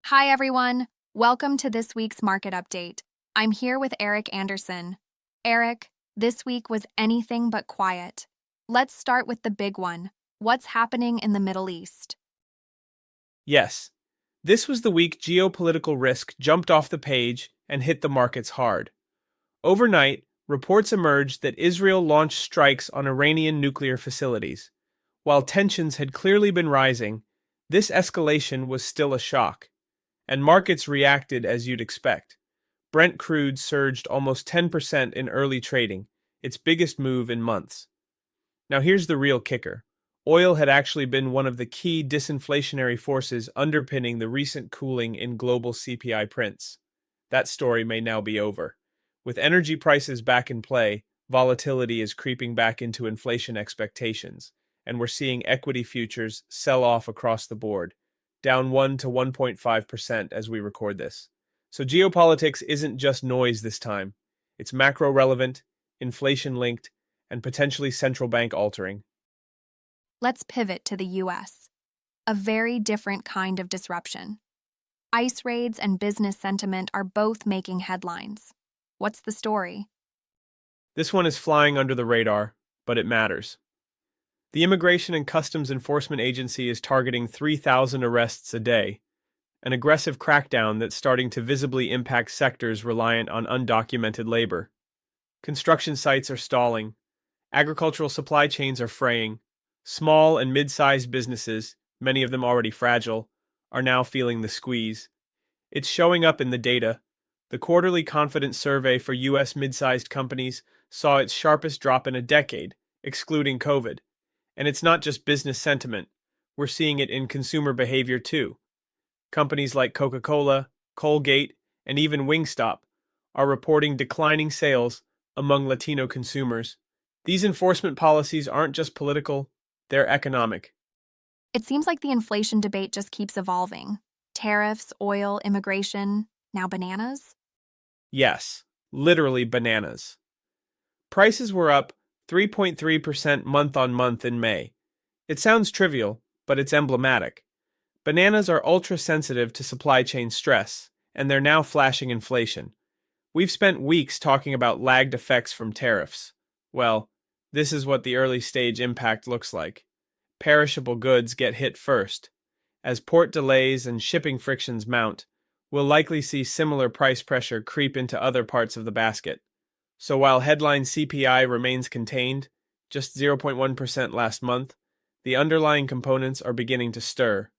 Hi, everyone. Welcome to this week's market update. I'm here with Eric Anderson. Eric, this week was anything but quiet. Let's start with the big one. What's happening in the Middle East? Yes, this was the week geopolitical risk jumped off the page and hit the markets hard. Overnight, reports emerged that Israel launched strikes on Iranian nuclear facilities. While tensions had clearly been rising, this escalation was still a shock, and markets reacted as you'd expect. Brent crude surged almost 10% in early trading, its biggest move in months. Now here's the real kicker. Oil had actually been one of the key disinflationary forces underpinning the recent cooling in global CPI prints. That story may now be over. With energy prices back in play, volatility is creeping back into inflation expectations, and we're seeing equity futures sell off across the board, down 1 to 1.5% as we record this. So geopolitics isn't just noise this time. It's macro-relevant, inflation-linked, and potentially central bank altering. Let's pivot to the US. A very different kind of disruption. ICE raids and business sentiment are both making headlines. What's the story? This one is flying under the radar, but it matters. The Immigration and Customs Enforcement Agency is targeting 3,000 arrests a day, an aggressive crackdown that's starting to visibly impact sectors reliant on undocumented labor. Construction sites are stalling, agricultural supply chains are fraying, small and mid-sized businesses, many of them already fragile, are now feeling the squeeze. It's showing up in the data. The quarterly confidence survey for U.S. mid-sized companies saw its sharpest drop in a decade, excluding COVID. And it's not just business sentiment. We're seeing it in consumer behavior too. Companies like Coca-Cola, Colgate, and even Wingstop are reporting declining sales among Latino consumers. These enforcement policies aren't just political, they're economic. It seems like the inflation debate just keeps evolving. Tariffs, oil, immigration, now bananas? Yes, literally bananas. Prices were up 3.3% month on month in May. It sounds trivial, but it's emblematic. Bananas are ultra-sensitive to supply chain stress, and they're now flashing inflation. We've spent weeks talking about lagged effects from tariffs. Well, this is what the early stage impact looks like. Perishable goods get hit first. As port delays and shipping frictions mount, we'll likely see similar price pressure creep into other parts of the basket. So while headline CPI remains contained, just 0.1% last month, the underlying components are beginning to stir.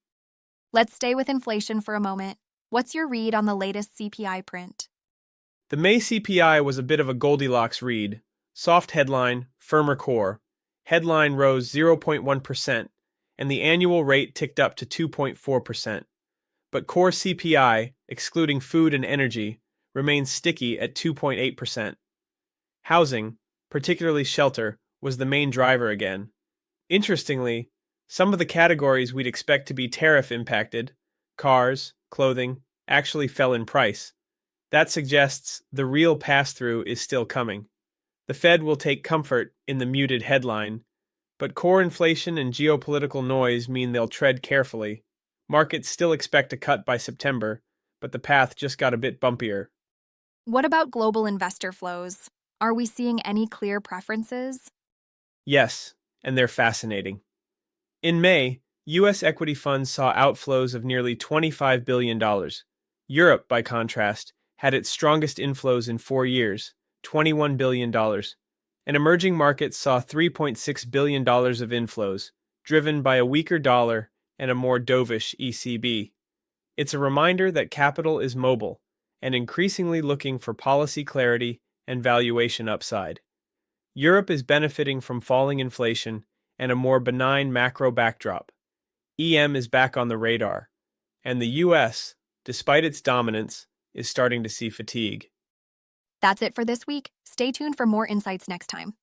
Let's stay with inflation for a moment. What's your read on the latest CPI print? The May CPI was a bit of a Goldilocks read. Soft headline, firmer core. Headline rose 0.1%, and the annual rate ticked up to 2.4%. But core CPI, excluding food and energy, remains sticky at 2.8%. Housing, particularly shelter, was the main driver again. Interestingly, some of the categories we'd expect to be tariff impacted, cars, clothing, actually fell in price. That suggests the real pass-through is still coming. The Fed will take comfort in the muted headline, but core inflation and geopolitical noise mean they'll tread carefully. Markets still expect a cut by September, but the path just got a bit bumpier. What about global investor flows? Are we seeing any clear preferences? Yes, and they're fascinating. In May, U.S. equity funds saw outflows of nearly $25 billion. Europe, by contrast, had its strongest inflows in 4 years, $21 billion. And emerging markets saw $3.6 billion of inflows, driven by a weaker dollar and a more dovish ECB. It's a reminder that capital is mobile and increasingly looking for policy clarity and valuation upside. Europe is benefiting from falling inflation and a more benign macro backdrop. EM is back on the radar, and the US, despite its dominance, is starting to see fatigue. That's it for this week. Stay tuned for more insights next time.